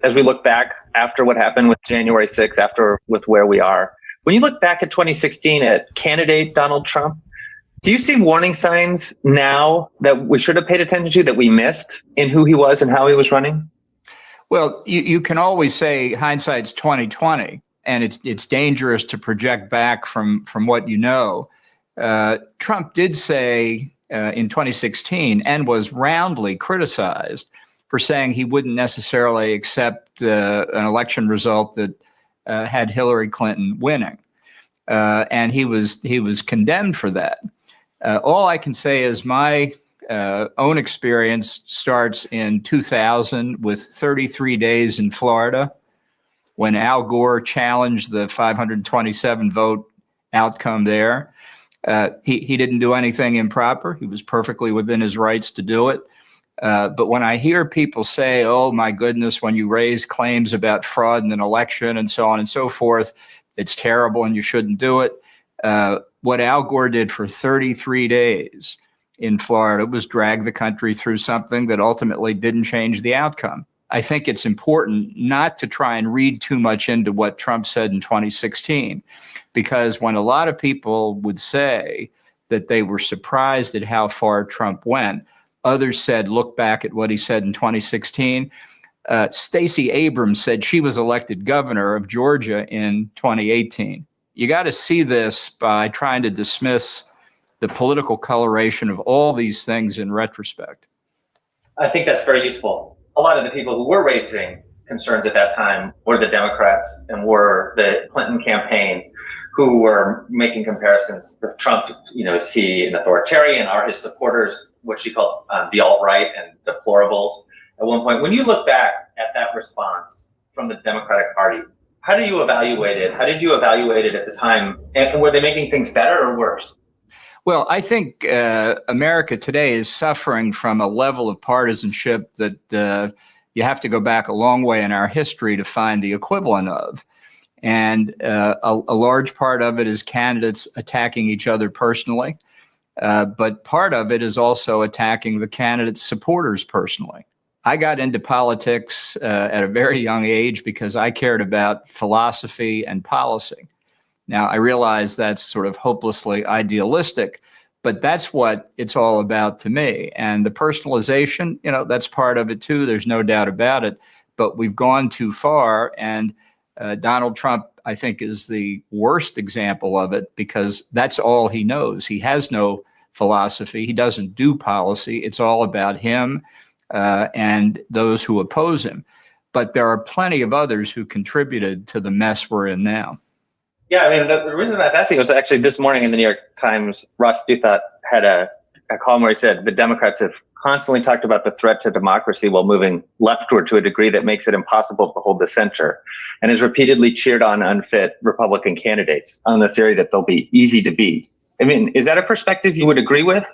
as we look back after what happened with January 6th, after with where we are. When you look back at 2016 at candidate Donald Trump, do you see warning signs now that we should have paid attention to, that we missed in who he was and how he was running? Well, you can always say hindsight's 2020, and it's dangerous to project back from what you know. Trump did say in 2016 and was roundly criticized for saying he wouldn't necessarily accept an election result that had Hillary Clinton winning, and he was condemned for that. All I can say is my own experience starts in 2000 with 33 days in Florida when Al Gore challenged the 527 vote outcome there. He didn't do anything improper. He was perfectly within his rights to do it. But when I hear people say, oh, my goodness, when you raise claims about fraud in an election and so on and so forth, it's terrible and you shouldn't do it. What Al Gore did for 33 days in Florida was drag the country through something that ultimately didn't change the outcome. I think it's important not to try and read too much into what Trump said in 2016, because when a lot of people would say that they were surprised at how far Trump went, others said, look back at what he said in 2016. Stacey Abrams said she was elected governor of Georgia in 2018. You got to see this by trying to dismiss the political coloration of all these things in retrospect. I think that's very useful. A lot of the people who were raising concerns at that time were the Democrats and were the Clinton campaign, who were making comparisons with Trump. Is he an authoritarian? Are his supporters what she called the alt-right and deplorables at one point? When you look back at that response from the Democratic Party, how do you evaluate it? How did you evaluate it at the time? And were they making things better or worse? Well, I think America today is suffering from a level of partisanship that you have to go back a long way in our history to find the equivalent of. And a large part of it is candidates attacking each other personally. But part of it is also attacking the candidate's supporters personally. I got into politics at a very young age because I cared about philosophy and policy. Now, I realize that's sort of hopelessly idealistic, but that's what it's all about to me. And the personalization, that's part of it too. There's no doubt about it. But we've gone too far. And Donald Trump, I think, is the worst example of it because that's all he knows. He has no philosophy. He doesn't do policy. It's all about him and those who oppose him. But there are plenty of others who contributed to the mess we're in now. Yeah, I mean, the reason I was asking was actually this morning in the New York Times, Ross Douthat had a column where he said the Democrats have constantly talked about the threat to democracy while moving leftward to a degree that makes it impossible to hold the center, and has repeatedly cheered on unfit Republican candidates on the theory that they'll be easy to beat. I mean, is that a perspective you would agree with?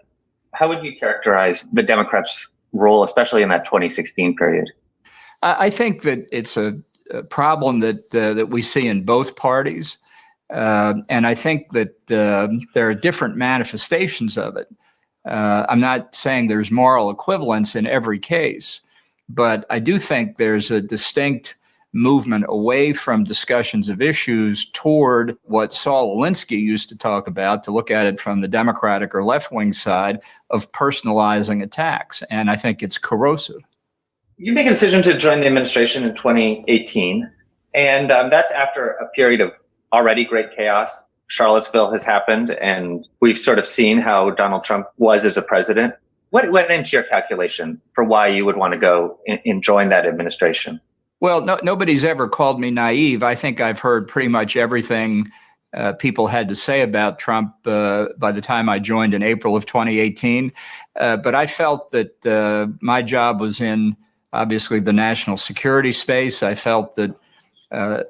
How would you characterize the Democrats' role, especially in that 2016 period? I think that it's a problem that we see in both parties. And I think that there are different manifestations of it. I'm not saying there's moral equivalence in every case, but I do think there's a distinct movement away from discussions of issues toward what Saul Alinsky used to talk about, to look at it from the Democratic or left-wing side, of personalizing attacks. And I think it's corrosive. You make a decision to join the administration in 2018, and that's after a period of already great chaos. Charlottesville has happened, and we've sort of seen how Donald Trump was as a president. What went into your calculation for why you would want to go and join that administration? Well, nobody's ever called me naive. I think I've heard pretty much everything people had to say about Trump by the time I joined in April of 2018. But I felt that my job was in, obviously, the national security space. I felt that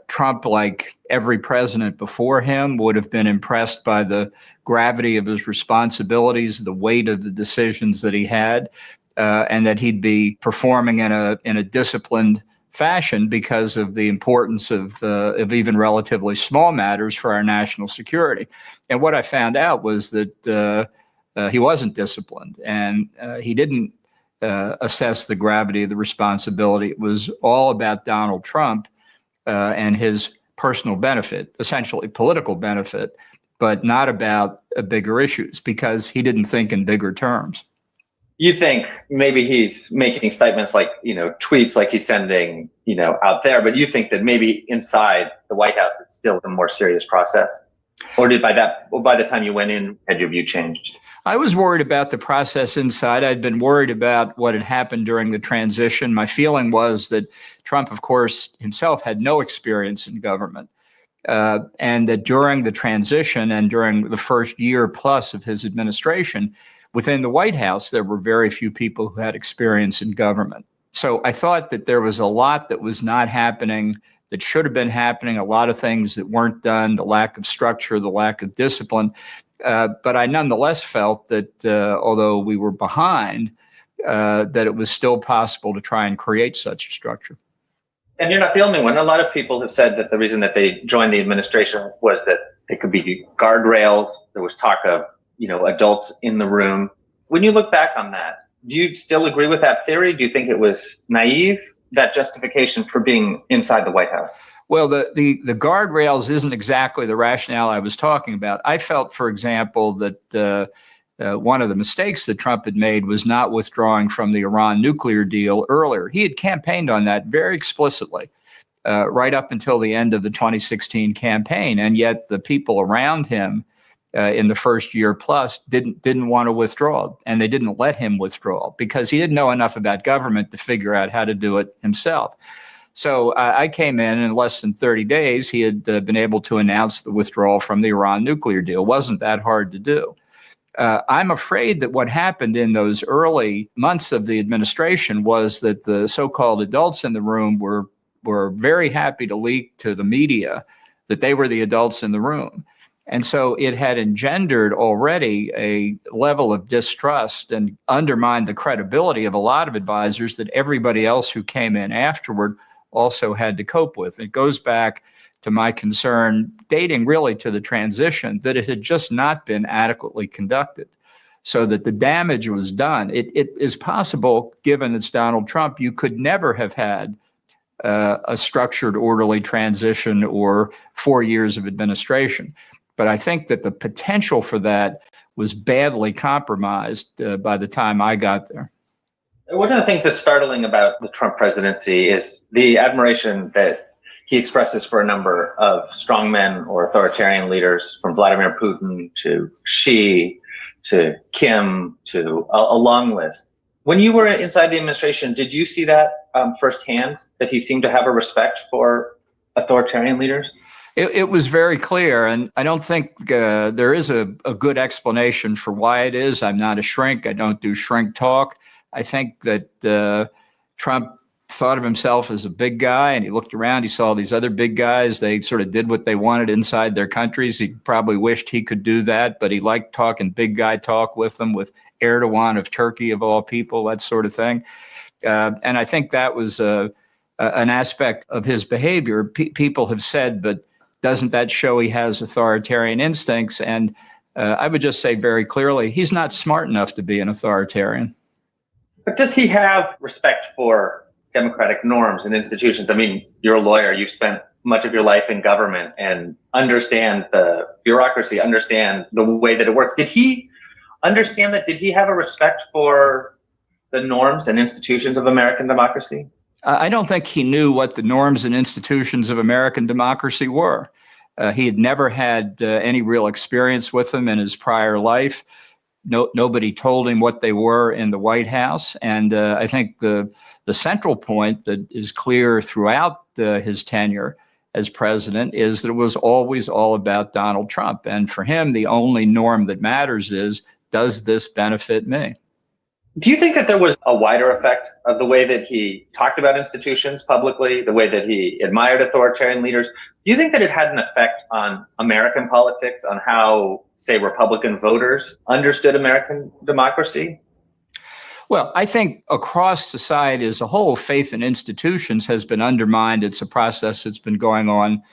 Trump, like every president before him, would have been impressed by the gravity of his responsibilities, the weight of the decisions that he had, and that he'd be performing in a disciplined fashion because of the importance of even relatively small matters for our national security. And what I found out was that he wasn't disciplined, and he didn't assess the gravity of the responsibility. It was all about Donald Trump and his personal benefit, essentially political benefit, but not about bigger issues because he didn't think in bigger terms. You think maybe he's making statements like, tweets like he's sending, out there, but you think that maybe inside the White House, it's still a more serious process? Or by the time you went in, had your view changed? I was worried about the process inside. I'd been worried about what had happened during the transition. My feeling was that Trump, of course, himself had no experience in government. And that during the transition and during the first year plus of his administration, within the White House, there were very few people who had experience in government. So I thought that there was a lot that was not happening that should have been happening, a lot of things that weren't done, the lack of structure, the lack of discipline. But I nonetheless felt that although we were behind, that it was still possible to try and create such a structure. And you're not the only one. A lot of people have said that the reason that they joined the administration was that it could be guardrails. There was talk of, adults in the room. When you look back on that, do you still agree with that theory? Do you think it was naive, that justification for being inside the White House? Well, the guardrails isn't exactly the rationale I was talking about. I felt, for example, that one of the mistakes that Trump had made was not withdrawing from the Iran nuclear deal earlier. He had campaigned on that very explicitly right up until the end of the 2016 campaign. And yet the people around him in the first year plus didn't want to withdraw, and they didn't let him withdraw because he didn't know enough about government to figure out how to do it himself. So I came in less than 30 days, he had been able to announce the withdrawal from the Iran nuclear deal. It wasn't that hard to do. I'm afraid that what happened in those early months of the administration was that the so-called adults in the room were very happy to leak to the media that they were the adults in the room. And so it had engendered already a level of distrust and undermined the credibility of a lot of advisors that everybody else who came in afterward also had to cope with. It goes back to my concern, dating really to the transition, that it had just not been adequately conducted, so that the damage was done. It is possible, given it's Donald Trump, you could never have had a structured, orderly transition or 4 years of administration. But I think that the potential for that was badly compromised by the time I got there. One of the things that's startling about the Trump presidency is the admiration that he expresses for a number of strongmen or authoritarian leaders, from Vladimir Putin to Xi to Kim to a long list. When you were inside the administration, did you see that firsthand, that he seemed to have a respect for authoritarian leaders? It was very clear, and I don't think there is a good explanation for why it is. I'm not a shrink. I don't do shrink talk. I think that Trump thought of himself as a big guy, and he looked around, he saw these other big guys. They sort of did what they wanted inside their countries. He probably wished he could do that, but he liked talking big guy talk with them, with Erdogan of Turkey, of all people, that sort of thing. And I think that was an aspect of his behavior. People have said, but doesn't that show he has authoritarian instincts? And I would just say very clearly, he's not smart enough to be an authoritarian. But does he have respect for democratic norms and institutions? I mean, you're a lawyer, you've spent much of your life in government and understand the bureaucracy, understand the way that it works. Did he understand that? Did he have a respect for the norms and institutions of American democracy? I don't think he knew what the norms and institutions of American democracy were. He had never had any real experience with them in his prior life. Nobody told him what they were in the White House. And I think the central point that is clear throughout his tenure as president is that it was always all about Donald Trump. And for him, the only norm that matters is, does this benefit me? Do you think that there was a wider effect of the way that he talked about institutions publicly, the way that he admired authoritarian leaders? Do you think that it had an effect on American politics, on how, say, Republican voters understood American democracy? Well, I think across society as a whole, faith in institutions has been undermined. It's a process that's been going on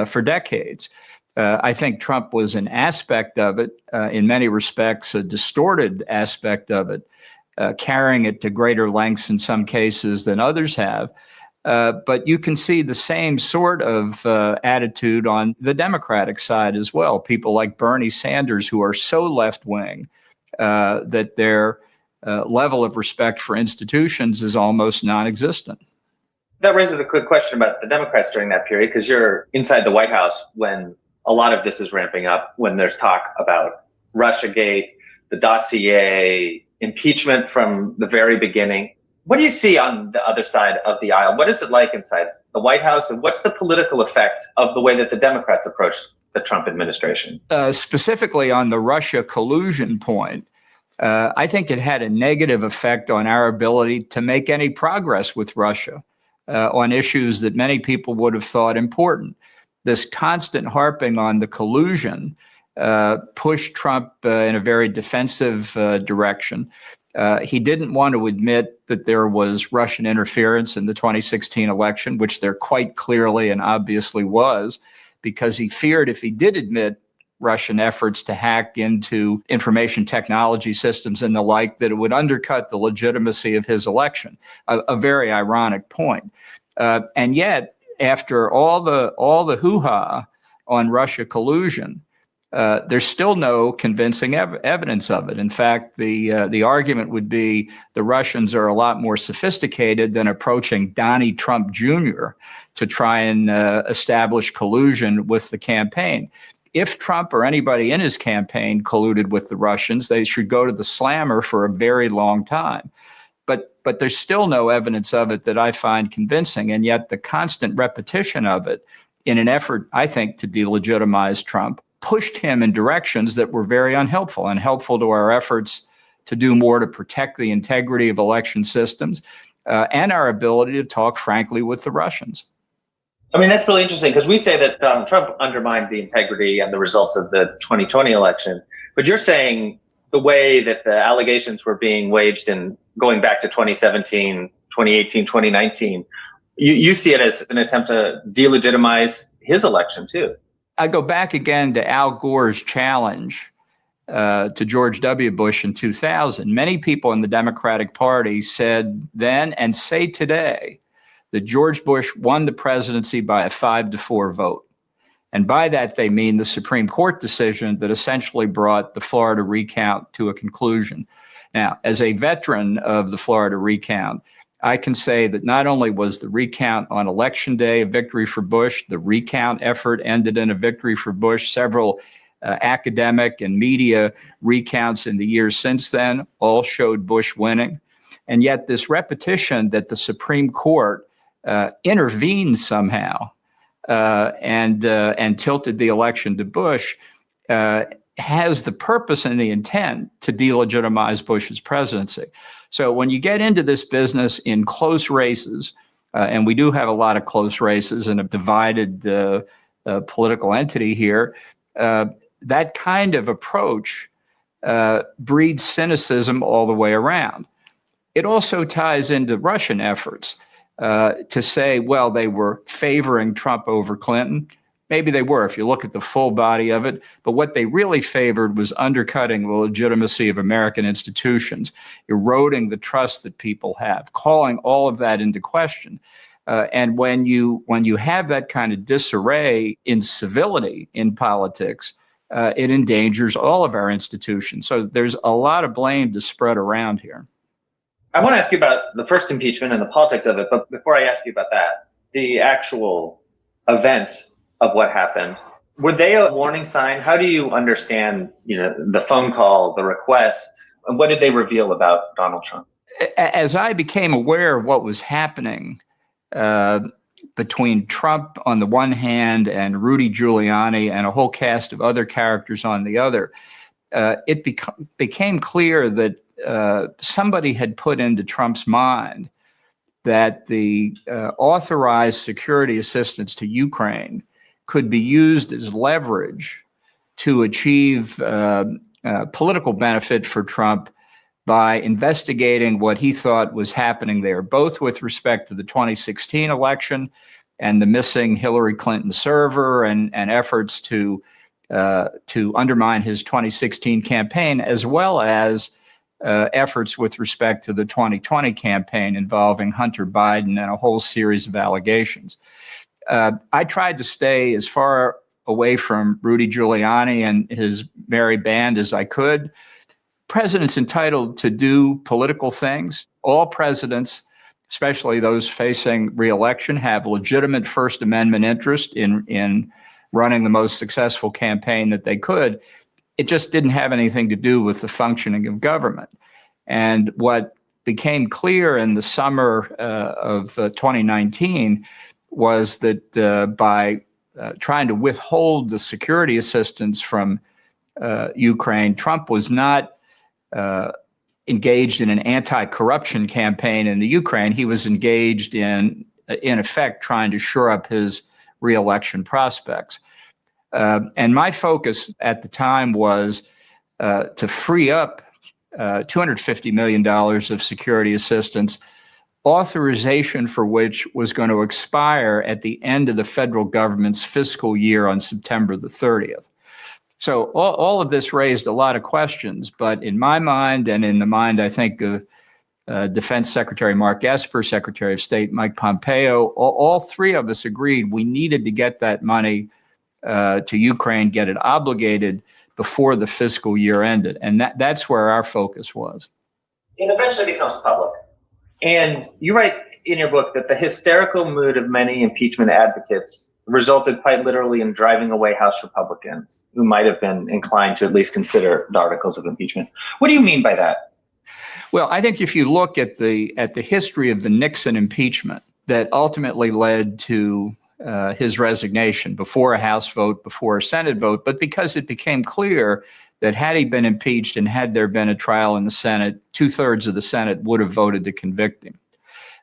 for decades. I think Trump was an aspect of it, in many respects, a distorted aspect of it. carrying it to greater lengths in some cases than others have. But you can see the same sort of attitude on the Democratic side as well. People like Bernie Sanders, who are so left-wing that their level of respect for institutions is almost non-existent. That raises a quick question about the Democrats during that period, because you're inside the White House when a lot of this is ramping up, when there's talk about Russiagate, the dossier, impeachment from the very beginning. What do you see on the other side of the aisle? What is it like inside the White House, and what's the political effect of the way that the Democrats approached the Trump administration? Specifically on the Russia collusion point, I think it had a negative effect on our ability to make any progress with Russia on issues that many people would have thought important. This constant harping on the collusion pushed Trump in a very defensive direction. He didn't want to admit that there was Russian interference in the 2016 election, which there quite clearly and obviously was, because he feared if he did admit Russian efforts to hack into information technology systems and the like, that it would undercut the legitimacy of his election. A very ironic point. And yet, after all the hoo-ha on Russia collusion, there's still no convincing evidence of it. In fact, the argument would be the Russians are a lot more sophisticated than approaching Donnie Trump Jr. to try and establish collusion with the campaign. If Trump or anybody in his campaign colluded with the Russians, they should go to the slammer for a very long time. But there's still no evidence of it that I find convincing, and yet the constant repetition of it in an effort, I think, to delegitimize Trump pushed him in directions that were very unhelpful and helpful to our efforts to do more to protect the integrity of election systems and our ability to talk frankly with the Russians. I mean, that's really interesting, because we say that Trump undermined the integrity and the results of the 2020 election. But you're saying the way that the allegations were being waged and going back to 2017, 2018, 2019, you see it as an attempt to delegitimize his election, too. I go back again to Al Gore's challenge to George W. Bush in 2000. Many people in the Democratic Party said then and say today that George Bush won the presidency by a 5-4 vote. And by that, they mean the Supreme Court decision that essentially brought the Florida recount to a conclusion. Now, as a veteran of the Florida recount, I can say that not only was the recount on Election Day a victory for Bush, the recount effort ended in a victory for Bush. Several academic and media recounts in the years since then all showed Bush winning. And yet this repetition that the Supreme Court intervened somehow and tilted the election to Bush has the purpose and the intent to delegitimize Bush's presidency. So when you get into this business in close races, and we do have a lot of close races in a divided political entity here, that kind of approach breeds cynicism all the way around. It also ties into Russian efforts to say, well, they were favoring Trump over Clinton. Maybe they were, if you look at the full body of it. But what they really favored was undercutting the legitimacy of American institutions, eroding the trust that people have, calling all of that into question. And when you have that kind of disarray in civility in politics, it endangers all of our institutions. So there's a lot of blame to spread around here. I want to ask you about the first impeachment and the politics of it, but before I ask you about that, the actual events of what happened, were they a warning sign? How do you understand, the phone call, the request, and what did they reveal about Donald Trump? As I became aware of what was happening between Trump on the one hand and Rudy Giuliani and a whole cast of other characters on the other, it became clear that somebody had put into Trump's mind that the authorized security assistance to Ukraine could be used as leverage to achieve political benefit for Trump by investigating what he thought was happening there, both with respect to the 2016 election and the missing Hillary Clinton server and efforts to undermine his 2016 campaign, as well as efforts with respect to the 2020 campaign involving Hunter Biden and a whole series of allegations. I tried to stay as far away from Rudy Giuliani and his merry band as I could. President's entitled to do political things. All presidents, especially those facing re-election, have legitimate First Amendment interest in running the most successful campaign that they could. It just didn't have anything to do with the functioning of government. And what became clear in the summer of 2019 was that by trying to withhold the security assistance from Ukraine, Trump was not engaged in an anti-corruption campaign in the Ukraine. He was engaged in effect, trying to shore up his re-election prospects. And my focus at the time was to free up $250 million of security assistance, authorization for which was going to expire at the end of the federal government's fiscal year on September the 30th. So all of this raised a lot of questions, but in my mind and in the mind, I think, of Defense Secretary Mark Esper, Secretary of State Mike Pompeo, all three of us agreed we needed to get that money to Ukraine, get it obligated before the fiscal year ended. And that's where our focus was. It eventually becomes public. And you write in your book that the hysterical mood of many impeachment advocates resulted quite literally in driving away House Republicans who might have been inclined to at least consider the articles of impeachment. What do you mean by that? Well, I think if you look at the history of the Nixon impeachment that ultimately led to his resignation before a House vote, before a Senate vote, but because it became clear that had he been impeached and had there been a trial in the Senate, 2/3 of the Senate would have voted to convict him.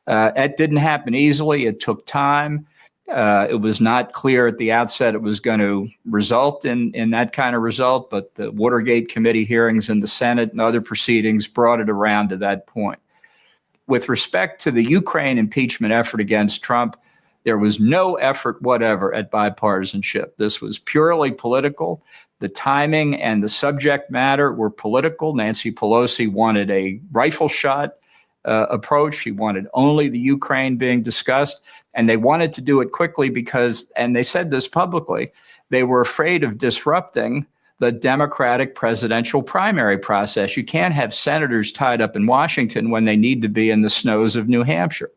It didn't happen easily. It took time. It was not clear at the outset it was going to result in that kind of result, but the Watergate committee hearings in the Senate and other proceedings brought it around to that point. With respect to the Ukraine impeachment effort against Trump, there was no effort whatever at bipartisanship. This was purely political. The timing and the subject matter were political. Nancy Pelosi wanted a rifle shot approach. She wanted only the Ukraine being discussed. And they wanted to do it quickly because, and they said this publicly, they were afraid of disrupting the Democratic presidential primary process. You can't have senators tied up in Washington when they need to be in the snows of New Hampshire.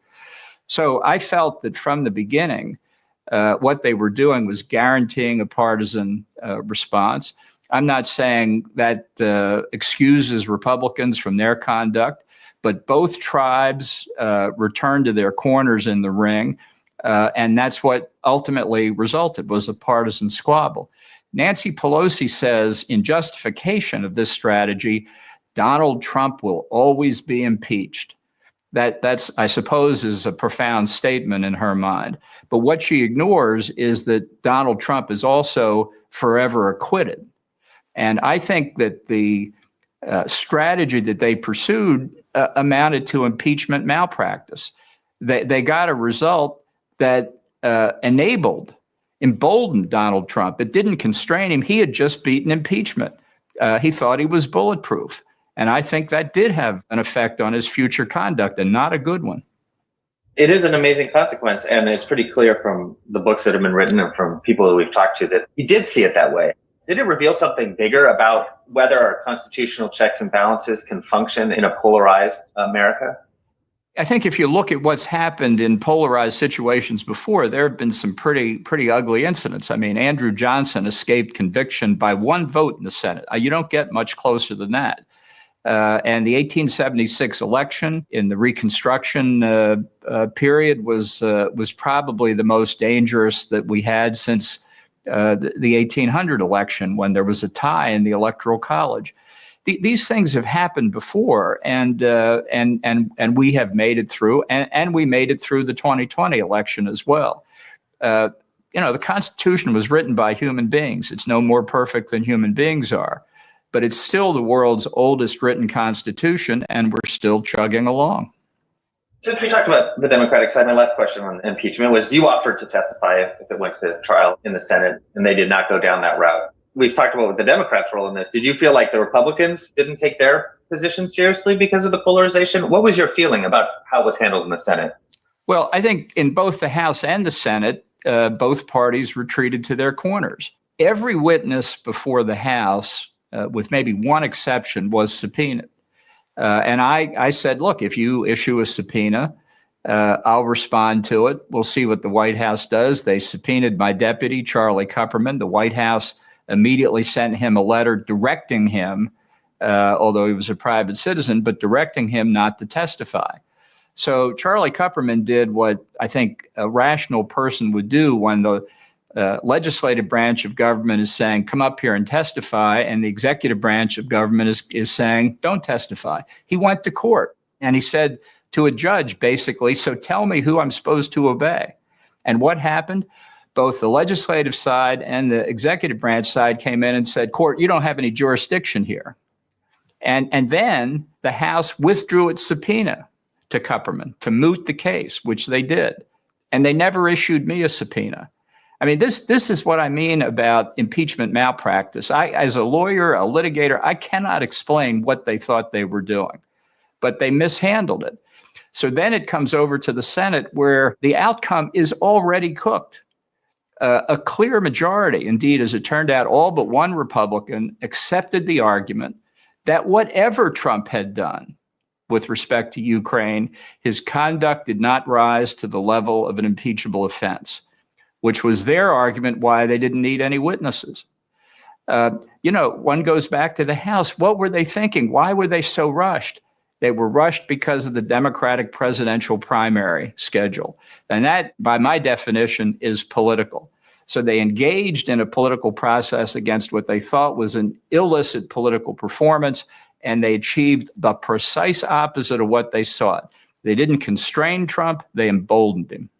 So I felt that from the beginning, what they were doing was guaranteeing a partisan response. I'm not saying that excuses Republicans from their conduct, but both tribes returned to their corners in the ring, and that's what ultimately resulted, was a partisan squabble. Nancy Pelosi says, in justification of this strategy, Donald Trump will always be impeached. That's, I suppose, is a profound statement in her mind. But what she ignores is that Donald Trump is also forever acquitted. And I think that the strategy that they pursued amounted to impeachment malpractice. They got a result that emboldened Donald Trump. It didn't constrain him. He had just beaten impeachment. He thought he was bulletproof. And I think that did have an effect on his future conduct, and not a good one. It is an amazing consequence. And it's pretty clear from the books that have been written and from people that we've talked to that he did see it that way. Did it reveal something bigger about whether our constitutional checks and balances can function in a polarized America? I think if you look at what's happened in polarized situations before, there have been some pretty ugly incidents. I mean, Andrew Johnson escaped conviction by one vote in the Senate. You don't get much closer than that. And the 1876 election in the Reconstruction period was probably the most dangerous that we had since the 1800 election, when there was a tie in the Electoral College. These things have happened before, and we have made it through, and we made it through the 2020 election as well. The Constitution was written by human beings. It's no more perfect than human beings are. But it's still the world's oldest written constitution, and we're still chugging along. Since we talked about the Democratic side, my last question on impeachment was, you offered to testify if it went to trial in the Senate, and they did not go down that route. We've talked about the Democrats' role in this. Did you feel like the Republicans didn't take their position seriously because of the polarization? What was your feeling about how it was handled in the Senate? Well, I think in both the House and the Senate, both parties retreated to their corners. Every witness before the House, with maybe one exception, was subpoenaed. And I said, look, if you issue a subpoena, I'll respond to it. We'll see what the White House does. They subpoenaed my deputy, Charlie Kupperman. The White House immediately sent him a letter directing him, although he was a private citizen, but directing him not to testify. So Charlie Kupperman did what I think a rational person would do when the legislative branch of government is saying, come up here and testify, and the executive branch of government is saying, don't testify. He went to court and he said to a judge, basically, so tell me who I'm supposed to obey. And what happened? Both the legislative side and the executive branch side came in and said, court, you don't have any jurisdiction here. And then the House withdrew its subpoena to Kupperman to moot the case, which they did. And they never issued me a subpoena. I mean, this is what I mean about impeachment malpractice. As a lawyer, a litigator, I cannot explain what they thought they were doing, but they mishandled it. So then it comes over to the Senate where the outcome is already cooked. A clear majority, indeed, as it turned out, all but one Republican accepted the argument that whatever Trump had done with respect to Ukraine, his conduct did not rise to the level of an impeachable offense, which was their argument why they didn't need any witnesses. One goes back to the House. What were they thinking? Why were they so rushed? They were rushed because of the Democratic presidential primary schedule. And that, by my definition, is political. So they engaged in a political process against what they thought was an illicit political performance, and they achieved the precise opposite of what they sought. They didn't constrain Trump, they emboldened him.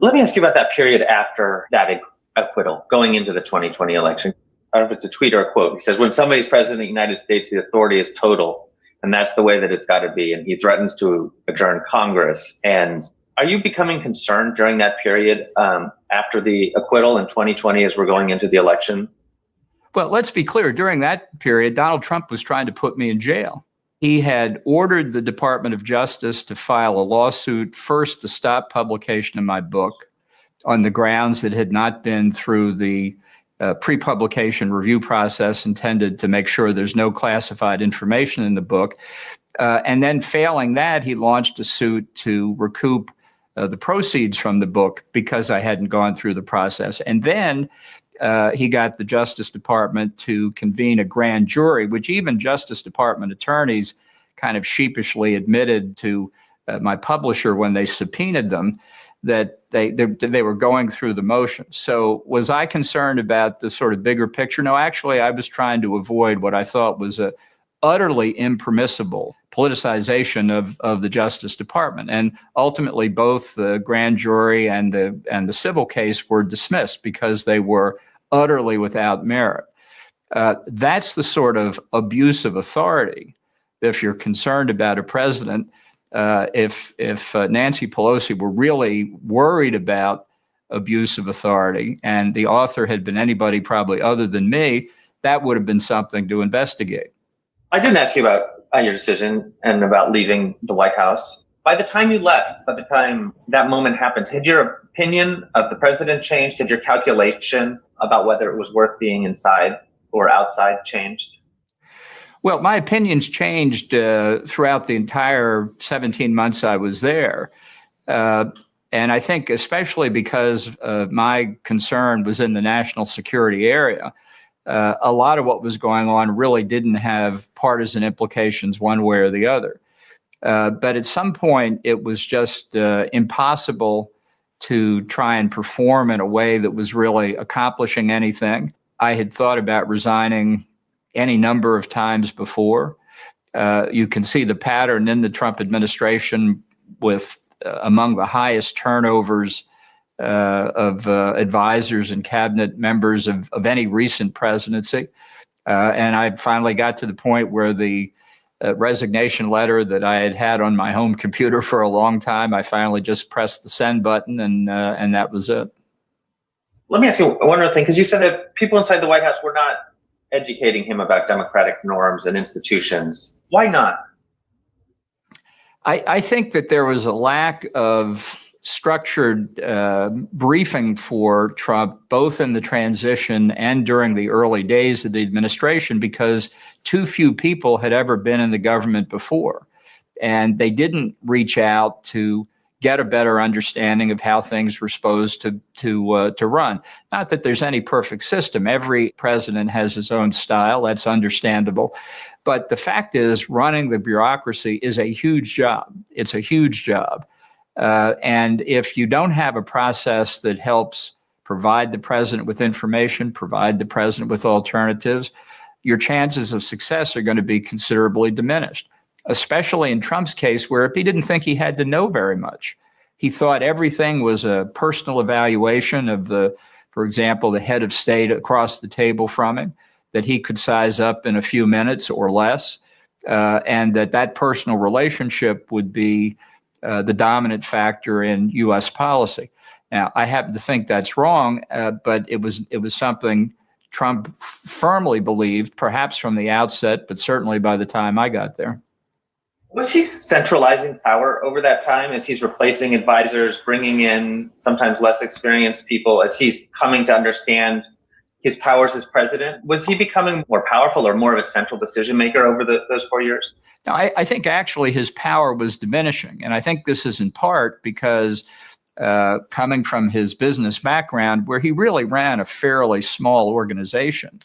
Let me ask you about that period after that acquittal, going into the 2020 election. I don't know if it's a tweet or a quote. He says, when somebody's president of the United States, the authority is total, and that's the way that it's got to be. And he threatens to adjourn Congress. And are you becoming concerned during that period after the acquittal in 2020 as we're going into the election? Well, let's be clear. During that period, Donald Trump was trying to put me in jail. He had ordered the Department of Justice to file a lawsuit, first to stop publication of my book on the grounds that it had not been through the pre-publication review process intended to make sure there's no classified information in the book. And then failing that, he launched a suit to recoup the proceeds from the book because I hadn't gone through the process. And then he got the Justice Department to convene a grand jury, which even Justice Department attorneys kind of sheepishly admitted to my publisher when they subpoenaed them that they were going through the motions. So was I concerned about the sort of bigger picture? No, actually, I was trying to avoid what I thought was a utterly impermissible politicization of the Justice Department. And ultimately, both the grand jury and the civil case were dismissed because they were utterly without merit. That's the sort of abuse of authority. If you're concerned about a president, if Nancy Pelosi were really worried about abuse of authority and the author had been anybody probably other than me, that would have been something to investigate. I didn't ask you about your decision and about leaving the White House. By the time you left, by the time that moment happens, had your opinion of the president changed? Had your calculation about whether it was worth being inside or outside changed? Well, my opinions changed throughout the entire 17 months I was there. And I think especially because my concern was in the national security area, a lot of what was going on really didn't have partisan implications one way or the other. But at some point, it was just impossible to try and perform in a way that was really accomplishing anything. I had thought about resigning any number of times before. You can see the pattern in the Trump administration with among the highest turnovers of advisors and cabinet members of any recent presidency. And I finally got to the point where the resignation letter that I had had on my home computer for a long time, I finally just pressed the send button and that was it. Let me ask you one other thing, because you said that people inside the White House were not educating him about democratic norms and institutions. Why not? I think that there was a lack of structured briefing for Trump, both in the transition and during the early days of the administration, because too few people had ever been in the government before. And they didn't reach out to get a better understanding of how things were supposed to run. Not that there's any perfect system. Every president has his own style. That's understandable. But the fact is, running the bureaucracy is a huge job. It's a huge job. And if you don't have a process that helps provide the president with information, provide the president with alternatives, your chances of success are going to be considerably diminished, especially in Trump's case, where he didn't think he had to know very much. He thought everything was a personal evaluation of for example, the head of state across the table from him, that he could size up in a few minutes or less, and that personal relationship would be the dominant factor in U.S. policy. Now, I happen to think that's wrong, but it was something Trump firmly believed, perhaps from the outset, but certainly by the time I got there. Was he centralizing power over that time as he's replacing advisors, bringing in sometimes less experienced people, as he's coming to understand his powers as president? Was he becoming more powerful or more of a central decision maker over those 4 years? No, I think actually his power was diminishing. And I think this is in part because coming from his business background, where he really ran a fairly small organization,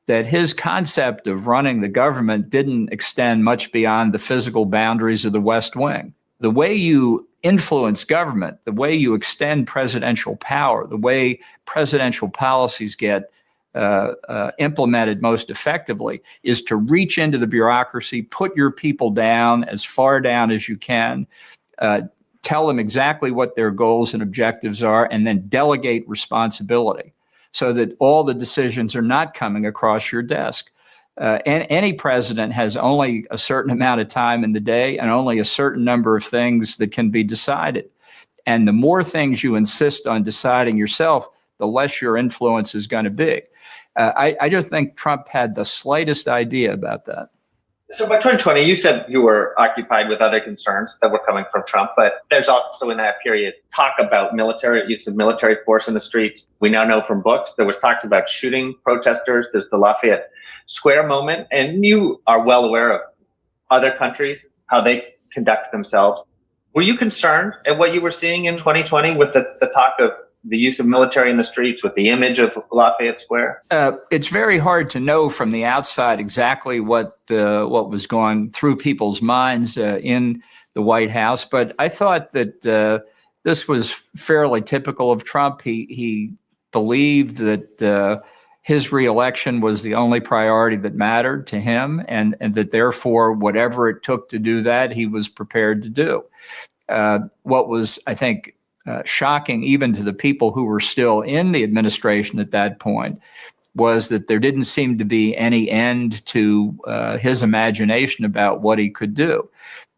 that his concept of running the government didn't extend much beyond the physical boundaries of the West Wing. The way you influence government, the way you extend presidential power, the way presidential policies get implemented most effectively is to reach into the bureaucracy, put your people down as far down as you can, tell them exactly what their goals and objectives are, and then delegate responsibility so that all the decisions are not coming across your desk. And any president has only a certain amount of time in the day and only a certain number of things that can be decided. And the more things you insist on deciding yourself, the less your influence is going to be. I just think Trump had the slightest idea about that. So by 2020, you said you were occupied with other concerns that were coming from Trump, but there's also in that period talk about use of military force in the streets. We now know from books there was talks about shooting protesters. There's the Lafayette Square moment, and you are well aware of other countries, how they conduct themselves. Were you concerned at what you were seeing in 2020 with the talk of the use of military in the streets, with the image of Lafayette Square? It's very hard to know from the outside exactly what was going through people's minds in the White House, but I thought that this was fairly typical of Trump. He believed that his reelection was the only priority that mattered to him, and that therefore, whatever it took to do that, he was prepared to do. What was, I think, shocking even to the people who were still in the administration at that point was that there didn't seem to be any end to his imagination about what he could do.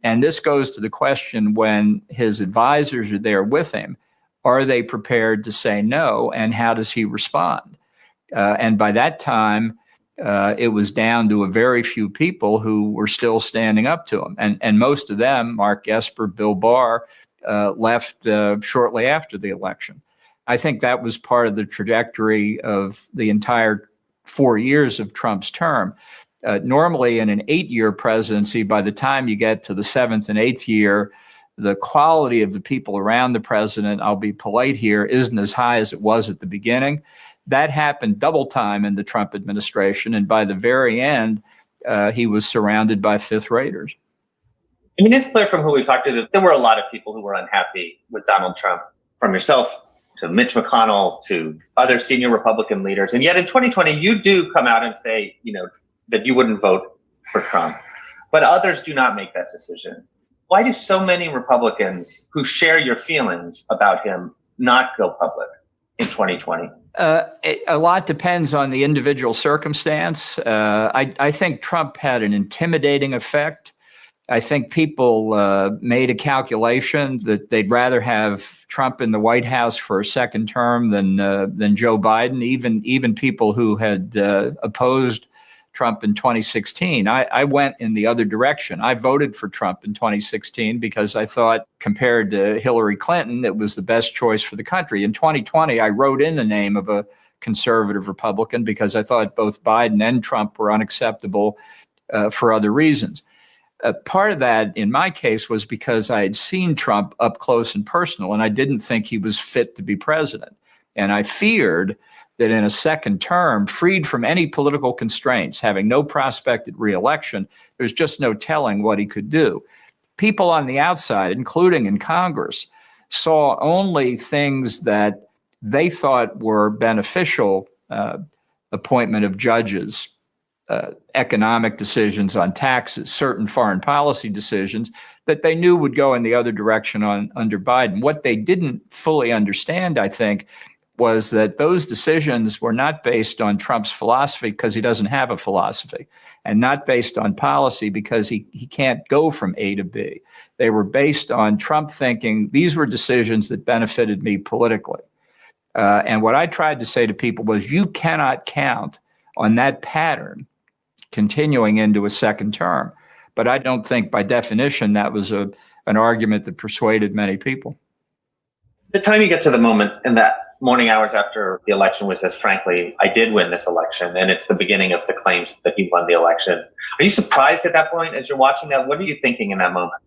And this goes to the question, when his advisors are there with him, are they prepared to say no, and how does he respond? And by that time, it was down to a very few people who were still standing up to him. And most of them, Mark Esper, Bill Barr, left shortly after the election. I think that was part of the trajectory of the entire 4 years of Trump's term. Normally, in an 8-year presidency, by the time you get to the 7th and 8th year, the quality of the people around the president, I'll be polite here, isn't as high as it was at the beginning. That happened double time in the Trump administration, and by the very end, he was surrounded by fifth raters. I mean, it's clear from who we talked to that there were a lot of people who were unhappy with Donald Trump, from yourself to Mitch McConnell to other senior Republican leaders. And yet in 2020, you do come out and say, that you wouldn't vote for Trump, but others do not make that decision. Why do so many Republicans who share your feelings about him not go public in 2020? A lot depends on the individual circumstance. I think Trump had an intimidating effect. I think people made a calculation that they'd rather have Trump in the White House for a second term than Joe Biden. Even people who had opposed Trump in 2016. I went in the other direction. I voted for Trump in 2016 because I thought, compared to Hillary Clinton, it was the best choice for the country. In 2020, I wrote in the name of a conservative Republican because I thought both Biden and Trump were unacceptable for other reasons. Part of that, in my case, was because I had seen Trump up close and personal, and I didn't think he was fit to be president. And I feared that in a second term, freed from any political constraints, having no prospect at reelection, there's just no telling what he could do. People on the outside, including in Congress, saw only things that they thought were beneficial appointment of judges, economic decisions on taxes, certain foreign policy decisions that they knew would go in the other direction under Biden. What they didn't fully understand, I think, was that those decisions were not based on Trump's philosophy because he doesn't have a philosophy, and not based on policy because he can't go from A to B. They were based on Trump thinking these were decisions that benefited me politically. And what I tried to say to people was, you cannot count on that pattern continuing into a second term. But I don't think by definition that was an argument that persuaded many people. The time you get to the moment in that morning hours after the election was, as frankly, I did win this election, and it's the beginning of the claims that he won the election. Are you surprised at that point as you're watching that? What are you thinking in that moment?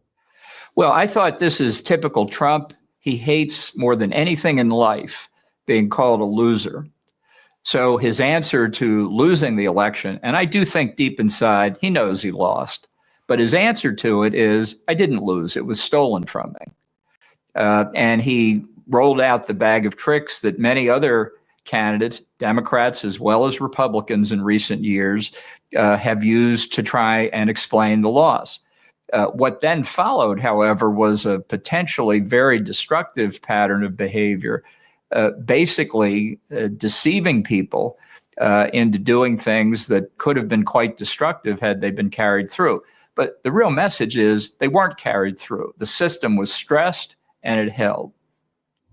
Well, I thought this is typical Trump. He hates more than anything in life being called a loser. So his answer to losing the election, and I do think deep inside he knows he lost, but his answer to it is, I didn't lose. It was stolen from me. And he rolled out the bag of tricks that many other candidates, Democrats as well as Republicans in recent years, have used to try and explain the loss. What then followed, however, was a potentially very destructive pattern of behavior, basically deceiving people into doing things that could have been quite destructive had they been carried through. But the real message is they weren't carried through. The system was stressed and it held.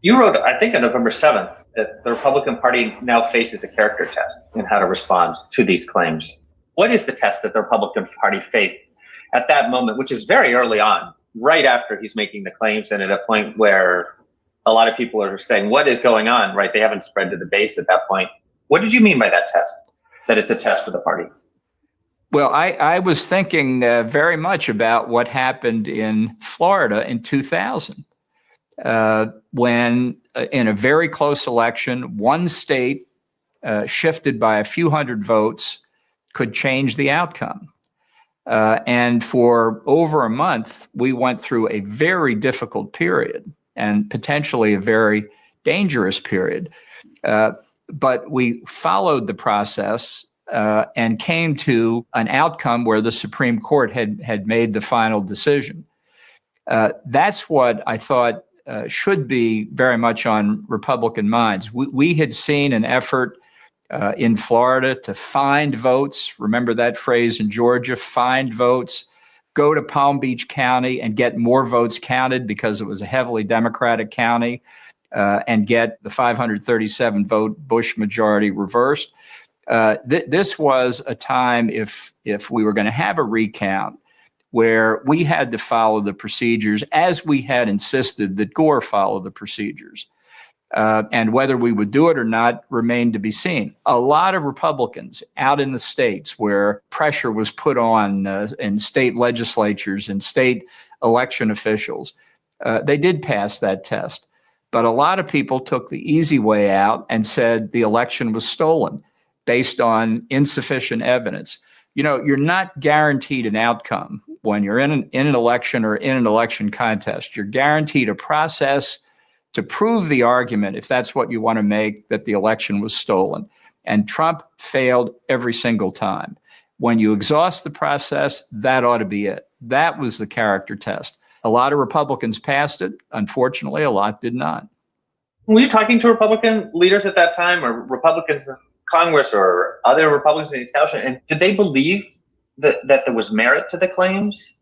You wrote, I think on November 7th, that the Republican Party now faces a character test in how to respond to these claims. What is the test that the Republican Party faced at that moment, which is very early on, right after he's making the claims and at a point where a lot of people are saying, what is going on, right? They haven't spread to the base at that point. What did you mean by that test, that it's a test for the party? Well, I was thinking very much about what happened in Florida in 2000. When in a very close election, one state shifted by a few hundred votes could change the outcome. And for over a month, we went through a very difficult period and potentially a very dangerous period. But we followed the process and came to an outcome where the Supreme Court had made the final decision. That's what I thought should be very much on Republican minds. We had seen an effort in Florida to find votes. Remember that phrase in Georgia, find votes, go to Palm Beach County and get more votes counted because it was a heavily Democratic county, and get the 537 vote Bush majority reversed. This was a time, if we were going to have a recount, where we had to follow the procedures as we had insisted that Gore follow the procedures. And whether we would do it or not remained to be seen. A lot of Republicans out in the states where pressure was put on in state legislatures and state election officials, they did pass that test. But a lot of people took the easy way out and said the election was stolen based on insufficient evidence. You know, you're not guaranteed an outcome when you're in an election or in an election contest. You're guaranteed a process to prove the argument, if that's what you want to make, that the election was stolen. And Trump failed every single time. When you exhaust the process, that ought to be it. That was the character test. A lot of Republicans passed it. Unfortunately, a lot did not. Were you talking to Republican leaders at that time, or Republicans in Congress or other Republicans in the establishment? And did they believe that there was merit to the claims?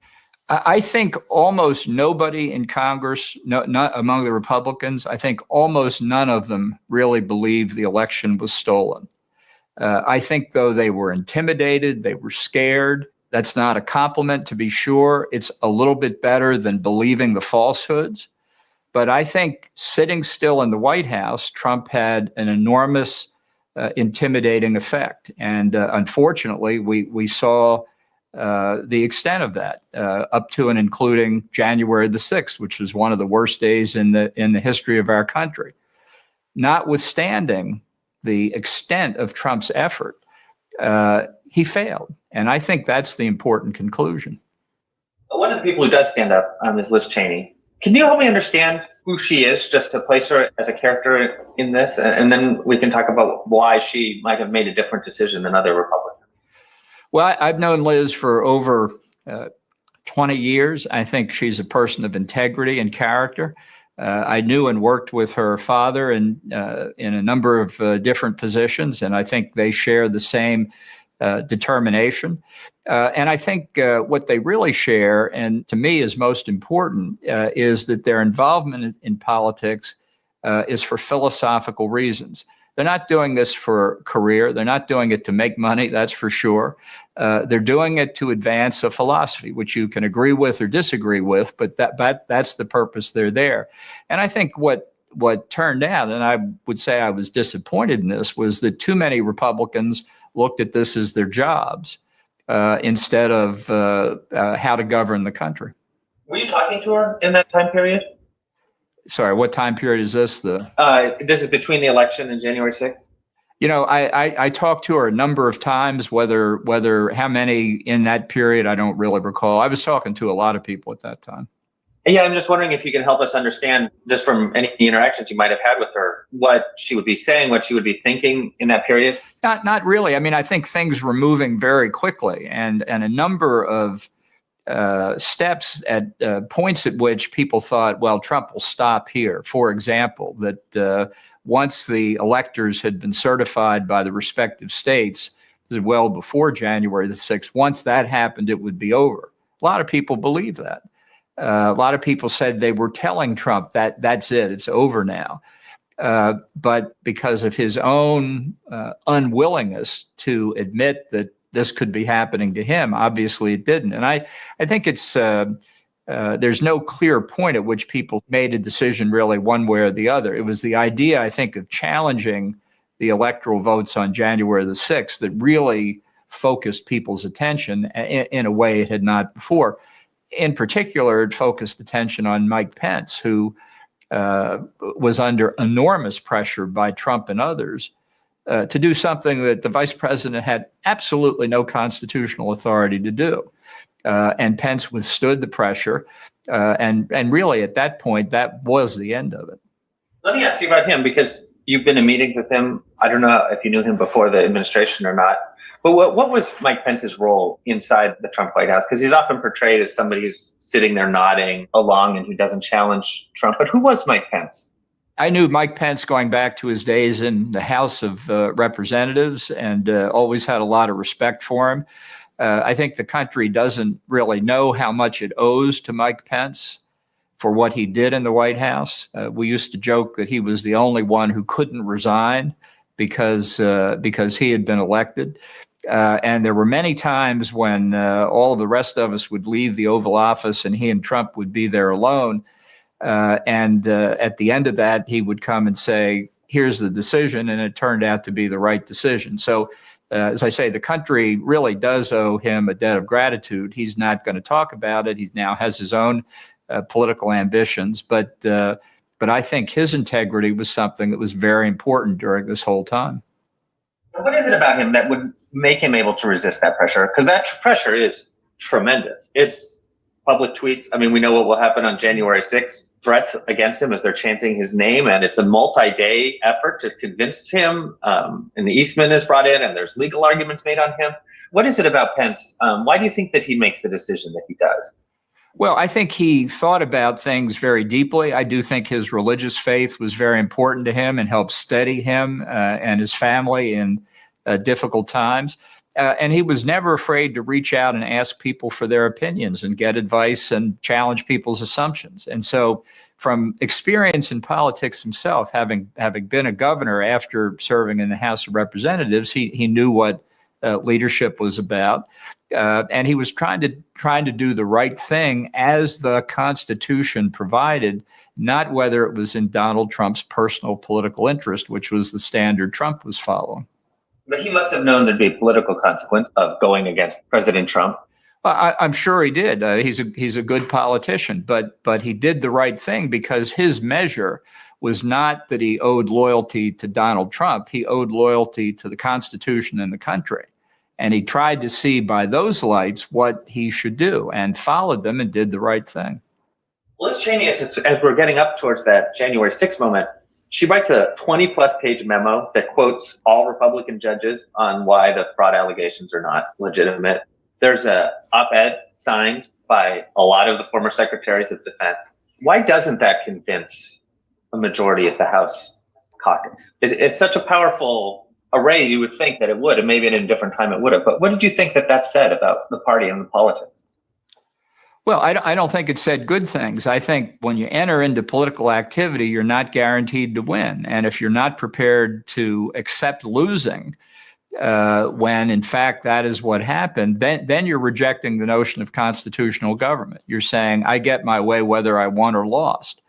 I think almost nobody in Congress, not among the Republicans, I think almost none of them really believed the election was stolen. I think, though, they were intimidated, they were scared. That's not a compliment, to be sure. It's a little bit better than believing the falsehoods. But I think sitting still in the White House, Trump had an enormous intimidating effect. And unfortunately, we saw the extent of that up to and including January the 6th, which was one of the worst days in the history of our country. Notwithstanding the extent of Trump's effort, he failed. And I think that's the important conclusion. One of the people who does stand up is Liz Cheney. Can you help me understand who she is, just to place her as a character in this? And then we can talk about why she might have made a different decision than other Republicans. Well, I've known Liz for over 20 years. I think she's a person of integrity and character. I knew and worked with her father in a number of different positions, and I think they share the same determination. And I think what they really share, and to me is most important, is that their involvement in politics is for philosophical reasons. They're not doing this for a career. They're not doing it to make money, that's for sure. They're doing it to advance a philosophy, which you can agree with or disagree with, but that's the purpose they're there. And I think what turned out, and I would say I was disappointed in this, was that too many Republicans looked at this as their jobs instead of how to govern the country. Were you talking to her in that time period? Sorry, what time period is this? This is between the election and January 6th? You know, I talked to her a number of times, whether how many in that period, I don't really recall. I was talking to a lot of people at that time. Yeah, I'm just wondering if you can help us understand, just from any interactions you might have had with her, what she would be saying, what she would be thinking in that period? Not really. I mean, I think things were moving very quickly, and a number of steps at points at which people thought, well, Trump will stop here. For example, that once the electors had been certified by the respective states, well before January the 6th, once that happened, it would be over. A lot of people believe that. A lot of people said they were telling Trump that that's it, it's over now. But because of his own unwillingness to admit that this could be happening to him, obviously it didn't. And I think it's there's no clear point at which people made a decision really one way or the other. It was the idea, I think, of challenging the electoral votes on January the 6th that really focused people's attention in a way it had not before. In particular, it focused attention on Mike Pence, who was under enormous pressure by Trump and others to do something that the vice president had absolutely no constitutional authority to do. And Pence withstood the pressure. And really, at that point, that was the end of it. Let me ask you about him, because you've been in meetings with him. I don't know if you knew him before the administration or not. But what was Mike Pence's role inside the Trump White House? Because he's often portrayed as somebody who's sitting there nodding along and who doesn't challenge Trump. But who was Mike Pence? I knew Mike Pence going back to his days in the House of Representatives, and always had a lot of respect for him. I think the country doesn't really know how much it owes to Mike Pence for what he did in the White House. We used to joke that he was the only one who couldn't resign because he had been elected. And there were many times when all of the rest of us would leave the Oval Office and he and Trump would be there alone. And at the end of that, he would come and say, here's the decision. And it turned out to be the right decision. So as I say, the country really does owe him a debt of gratitude. He's not going to talk about it. He now has his own political ambitions. But I think his integrity was something that was very important during this whole time. What is it about him that would make him able to resist that pressure? Because that pressure is tremendous. It's public tweets. I mean, we know what will happen on January 6th. Threats against him as they're chanting his name. And it's a multi-day effort to convince him. And the Eastman is brought in and there's legal arguments made on him. What is it about Pence? Why do you think that he makes the decision that he does? Well, I think he thought about things very deeply. I do think his religious faith was very important to him and helped steady him and his family in difficult times. And he was never afraid to reach out and ask people for their opinions and get advice and challenge people's assumptions. And so from experience in politics himself, having been a governor after serving in the House of Representatives, he knew what leadership was about, and he was trying to do the right thing as the Constitution provided, not whether it was in Donald Trump's personal political interest, which was the standard Trump was following. But he must have known there'd be a political consequence of going against President Trump. I'm sure he did. He's a good politician, but he did the right thing because his measure was not that he owed loyalty to Donald Trump. He owed loyalty to the Constitution and the country. And he tried to see by those lights what he should do and followed them and did the right thing. Liz Cheney, as we're getting up towards that January 6th moment, she writes a 20-plus page memo that quotes all Republican judges on why the fraud allegations are not legitimate. There's an op-ed signed by a lot of the former secretaries of defense. Why doesn't that convince a majority of the House caucus? It's such a powerful array, you would think that it would, and maybe at a different time it would have. But what did you think that said about the party and the politics? Well, I don't think it said good things. I think when you enter into political activity, you're not guaranteed to win. And if you're not prepared to accept losing, when in fact that is what happened, then you're rejecting the notion of constitutional government. You're saying, I get my way whether I won or lost.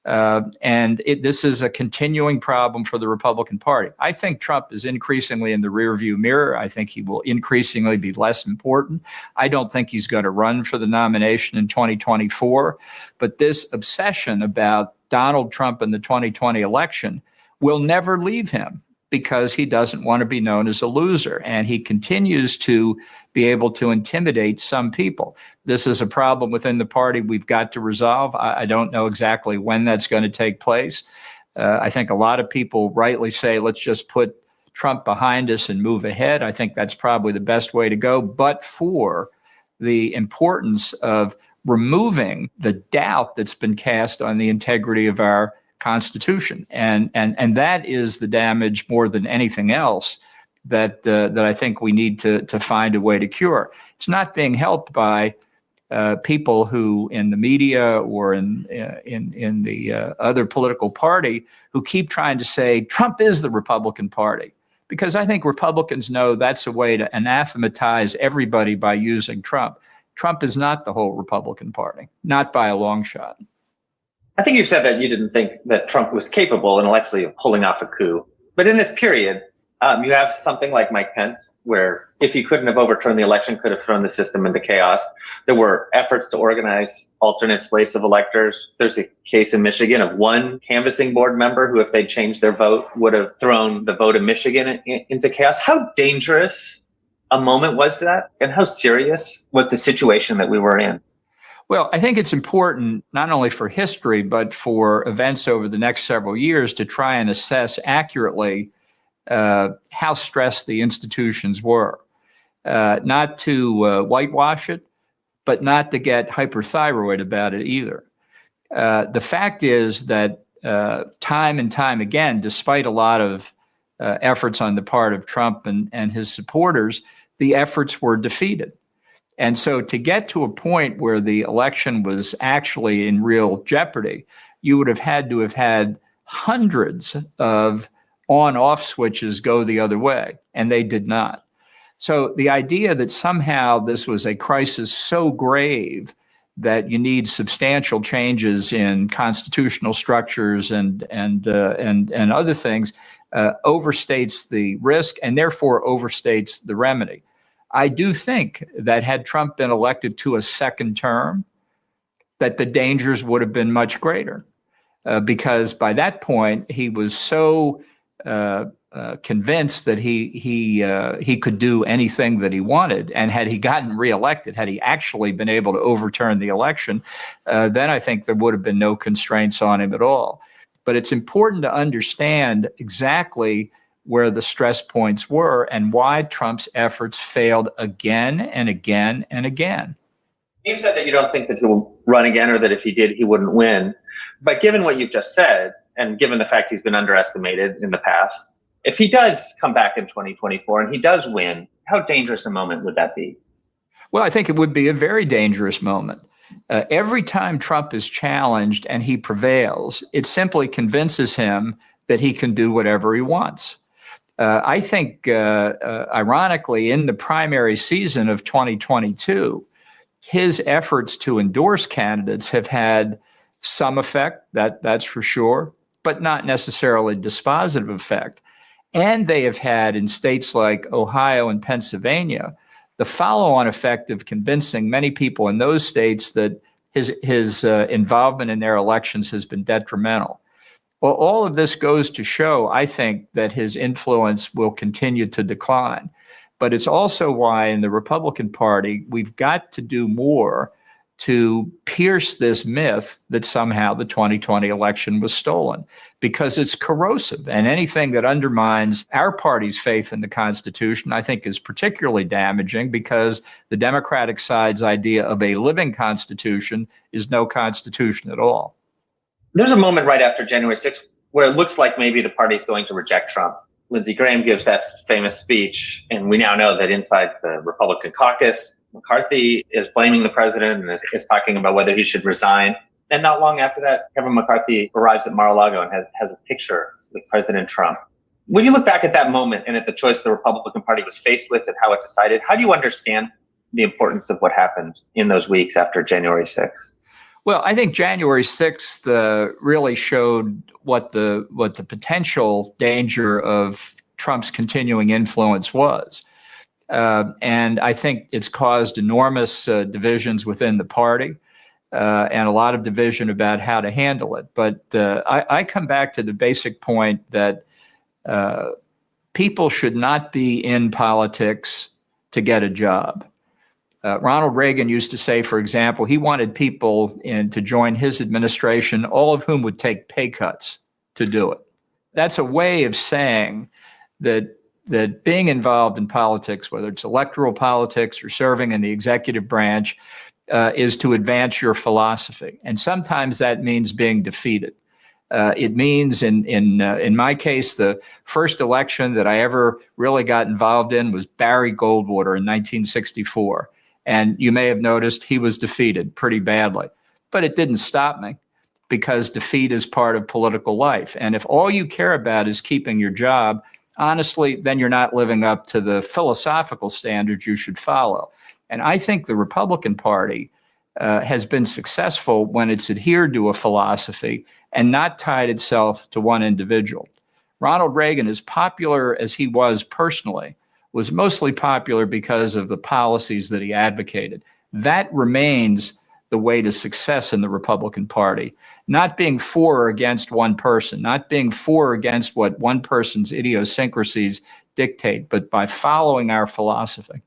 This is a continuing problem for the Republican Party. I think Trump is increasingly in the rearview mirror. I think he will increasingly be less important. I don't think he's going to run for the nomination in 2024. But this obsession about Donald Trump in the 2020 election will never leave him, because he doesn't want to be known as a loser. And he continues to be able to intimidate some people. This is a problem within the party we've got to resolve. I don't know exactly when that's going to take place. I think a lot of people rightly say, let's just put Trump behind us and move ahead. I think that's probably the best way to go, but for the importance of removing the doubt that's been cast on the integrity of our Constitution. And that is the damage more than anything else that I think we need to find a way to cure. It's not being helped by people who in the media or in the other political party who keep trying to say Trump is the Republican Party, because I think Republicans know that's a way to anathematize everybody by using Trump. Trump is not the whole Republican Party, not by a long shot. I think you've said that you didn't think that Trump was capable intellectually of pulling off a coup. But in this period, you have something like Mike Pence, where if he couldn't have overturned the election, could have thrown the system into chaos. There were efforts to organize alternate slates of electors. There's a case in Michigan of one canvassing board member who, if they changed their vote, would have thrown the vote of Michigan into chaos. How dangerous a moment was that? And how serious was the situation that we were in? Well, I think it's important not only for history, but for events over the next several years to try and assess accurately how stressed the institutions were. Not to whitewash it, but not to get hyperthyroid about it either. The fact is that time and time again, despite a lot of efforts on the part of Trump and his supporters, the efforts were defeated. And so to get to a point where the election was actually in real jeopardy, you would have had to have had hundreds of on-off switches go the other way, and they did not. So the idea that somehow this was a crisis so grave that you need substantial changes in constitutional structures and other things overstates the risk and therefore overstates the remedy. I do think that had Trump been elected to a second term, that the dangers would have been much greater, because by that point he was so convinced that he could do anything that he wanted, and had he gotten reelected, had he actually been able to overturn the election, then I think there would have been no constraints on him at all. But it's important to understand exactly where the stress points were and why Trump's efforts failed again and again and again. You said that you don't think that he will run again, or that if he did, he wouldn't win. But given what you've just said, and given the fact he's been underestimated in the past, if he does come back in 2024 and he does win, how dangerous a moment would that be? Well, I think it would be a very dangerous moment. Every time Trump is challenged and he prevails, it simply convinces him that he can do whatever he wants. I think, ironically, in the primary season of 2022, his efforts to endorse candidates have had some effect, that's for sure, but not necessarily dispositive effect. And they have had, in states like Ohio and Pennsylvania, the follow-on effect of convincing many people in those states that his involvement in their elections has been detrimental. Well, all of this goes to show, I think, that his influence will continue to decline. But it's also why in the Republican Party, we've got to do more to pierce this myth that somehow the 2020 election was stolen, because it's corrosive. And anything that undermines our party's faith in the Constitution, I think, is particularly damaging, because the Democratic side's idea of a living Constitution is no Constitution at all. There's a moment right after January 6th where it looks like maybe the party's going to reject Trump. Lindsey Graham gives that famous speech, and we now know that inside the Republican caucus, McCarthy is blaming the president and is talking about whether he should resign. And not long after that, Kevin McCarthy arrives at Mar-a-Lago and has a picture with President Trump. When you look back at that moment and at the choice the Republican Party was faced with and how it decided, how do you understand the importance of what happened in those weeks after January 6th? Well, I think January 6th really showed what the potential danger of Trump's continuing influence was. And I think it's caused enormous divisions within the party and a lot of division about how to handle it. But I come back to the basic point that people should not be in politics to get a job. Ronald Reagan used to say, for example, he wanted people to join his administration, all of whom would take pay cuts to do it. That's a way of saying that being involved in politics, whether it's electoral politics or serving in the executive branch, is to advance your philosophy. And sometimes that means being defeated. It means, in my case, the first election that I ever really got involved in was Barry Goldwater in 1964. And you may have noticed he was defeated pretty badly. But it didn't stop me, because defeat is part of political life. And if all you care about is keeping your job, honestly, then you're not living up to the philosophical standards you should follow. And I think the Republican Party has been successful when it's adhered to a philosophy and not tied itself to one individual. Ronald Reagan, as popular as he was personally, was mostly popular because of the policies that he advocated. That remains the way to success in the Republican Party, not being for or against one person, not being for or against what one person's idiosyncrasies dictate, but by following our philosophy.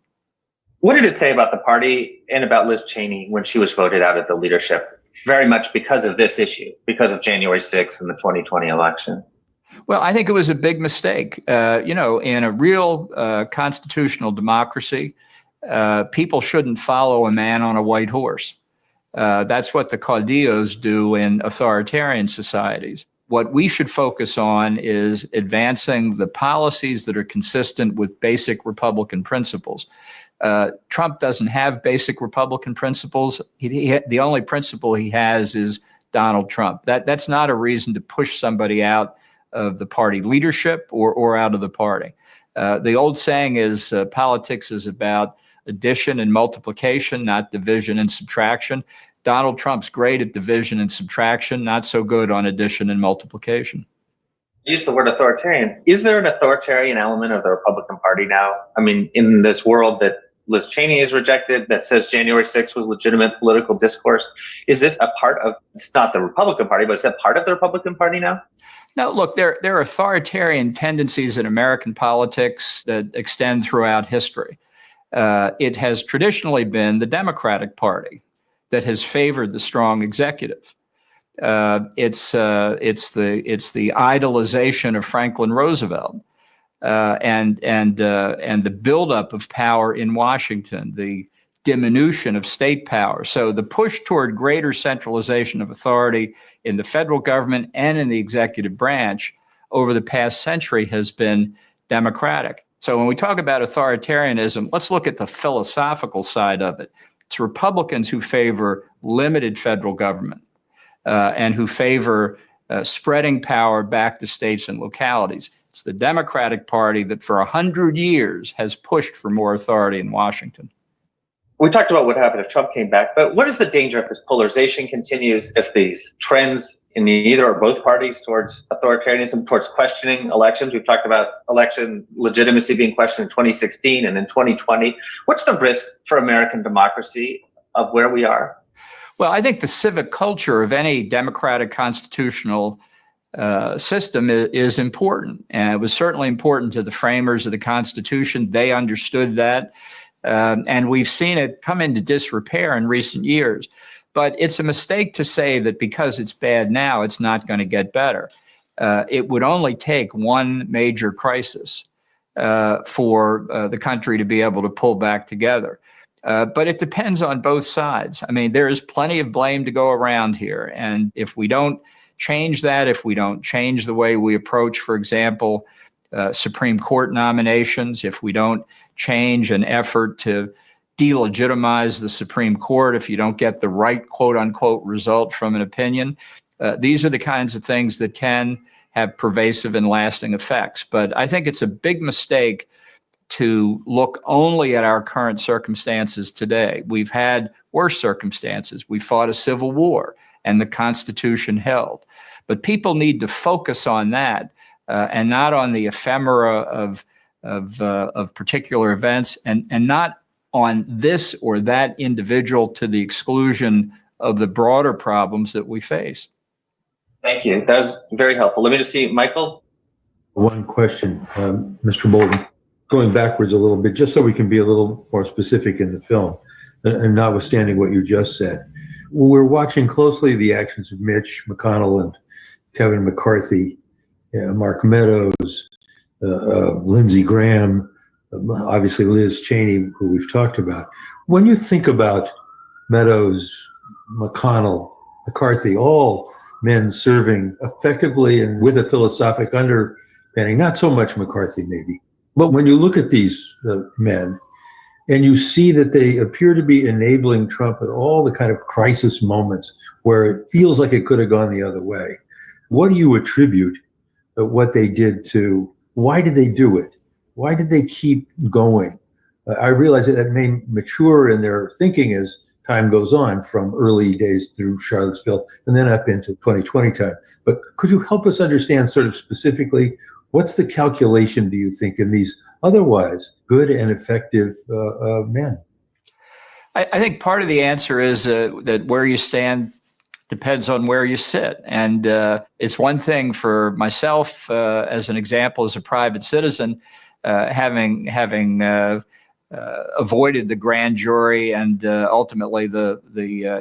What did it say about the party and about Liz Cheney when she was voted out of the leadership, very much because of this issue, because of January 6th and the 2020 election? Well, I think it was a big mistake. In a real constitutional democracy, people shouldn't follow a man on a white horse. That's what the caudillos do in authoritarian societies. What we should focus on is advancing the policies that are consistent with basic Republican principles. Trump doesn't have basic Republican principles. The only principle he has is Donald Trump. That's not a reason to push somebody out of the party leadership or out of the party. The old saying is politics is about addition and multiplication, not division and subtraction. Donald Trump's great at division and subtraction, not so good on addition and multiplication. Use the word authoritarian. Is there an authoritarian element of the Republican Party now? I mean, in this world that Liz Cheney is rejected, that says January 6th was legitimate political discourse, is this a part of, it's not the Republican Party, but is that part of the Republican Party now? No, look, there are authoritarian tendencies in American politics that extend throughout history. It has traditionally been the Democratic Party that has favored the strong executive. It's the idolization of Franklin Roosevelt and the buildup of power in Washington, the diminution of state power. So the push toward greater centralization of authority in the federal government and in the executive branch over the past century has been Democratic. So when we talk about authoritarianism, let's look at the philosophical side of it. It's Republicans who favor limited federal government and who favor spreading power back to states and localities. It's the Democratic Party that for 100 years has pushed for more authority in Washington. We talked about what happened if Trump came back, but what is the danger if this polarization continues, if these trends in either or both parties towards authoritarianism, towards questioning elections? We've talked about election legitimacy being questioned in 2016 and in 2020. What's the risk for American democracy of where we are? Well, I think the civic culture of any democratic constitutional system is important. And it was certainly important to the framers of the Constitution. They understood that. And we've seen it come into disrepair in recent years. But it's a mistake to say that because it's bad now, it's not going to get better. It would only take one major crisis for the country to be able to pull back together. But it depends on both sides. I mean, there is plenty of blame to go around here. And if we don't change that, if we don't change the way we approach, for example, Supreme Court nominations, if we don't change an effort to delegitimize the Supreme Court, if you don't get the right quote unquote result from an opinion, these are the kinds of things that can have pervasive and lasting effects. But I think it's a big mistake to look only at our current circumstances today. We've had worse circumstances. We fought a civil war and the Constitution held. But people need to focus on that and not on the ephemera of particular events, and not on this or that individual to the exclusion of the broader problems that we face. Thank you. That was very helpful. Let me just see, Michael. One question, Mr. Bolton, going backwards a little bit, just so we can be a little more specific in the film, and notwithstanding what you just said. We're watching closely the actions of Mitch McConnell and Kevin McCarthy, Mark Meadows, Lindsey Graham, obviously Liz Cheney, who we've talked about. When you think about Meadows, McConnell, McCarthy, all men serving effectively and with a philosophic underpinning, not so much McCarthy maybe, but when you look at these men and you see that they appear to be enabling Trump at all the kind of crisis moments where it feels like it could have gone the other way, what do you attribute what they did to? Why did they do it? Why did they keep going? I realize that may mature in their thinking as time goes on, from early days through Charlottesville and then up into 2020 time. But could you help us understand sort of specifically, what's the calculation, do you think, in these otherwise good and effective men? I think part of the answer is that where you stand depends on where you sit. And it's one thing for myself, as an example, as a private citizen, having avoided the grand jury and ultimately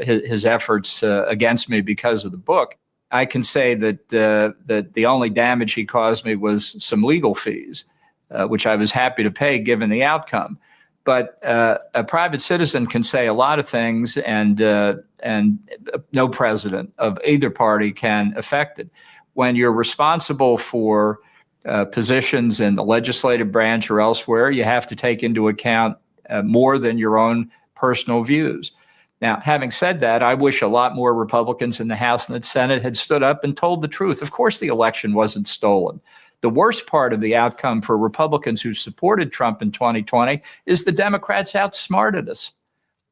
his efforts against me because of the book. I can say that the only damage he caused me was some legal fees, which I was happy to pay given the outcome. But a private citizen can say a lot of things, and no president of either party can affect it. When you're responsible for positions in the legislative branch or elsewhere, you have to take into account more than your own personal views. Now, having said that, I wish a lot more Republicans in the House and the Senate had stood up and told the truth. Of course, the election wasn't stolen. The worst part of the outcome for Republicans who supported Trump in 2020 is the Democrats outsmarted us.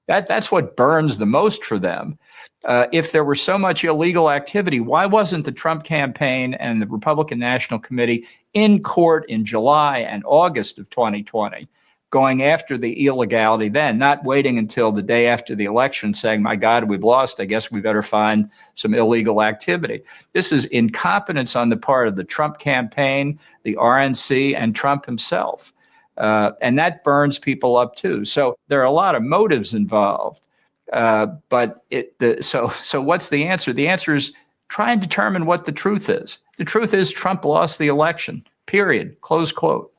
That's what burns the most for them. If there were so much illegal activity, why wasn't the Trump campaign and the Republican National Committee in court in July and August of 2020, going after the illegality then, not waiting until the day after the election saying, my God, we've lost, I guess we better find some illegal activity. This is incompetence on the part of the Trump campaign, the RNC, and Trump himself. And that burns people up too. So there are a lot of motives involved. So what's the answer? The answer is try and determine what the truth is. The truth is Trump lost the election, period, close quote.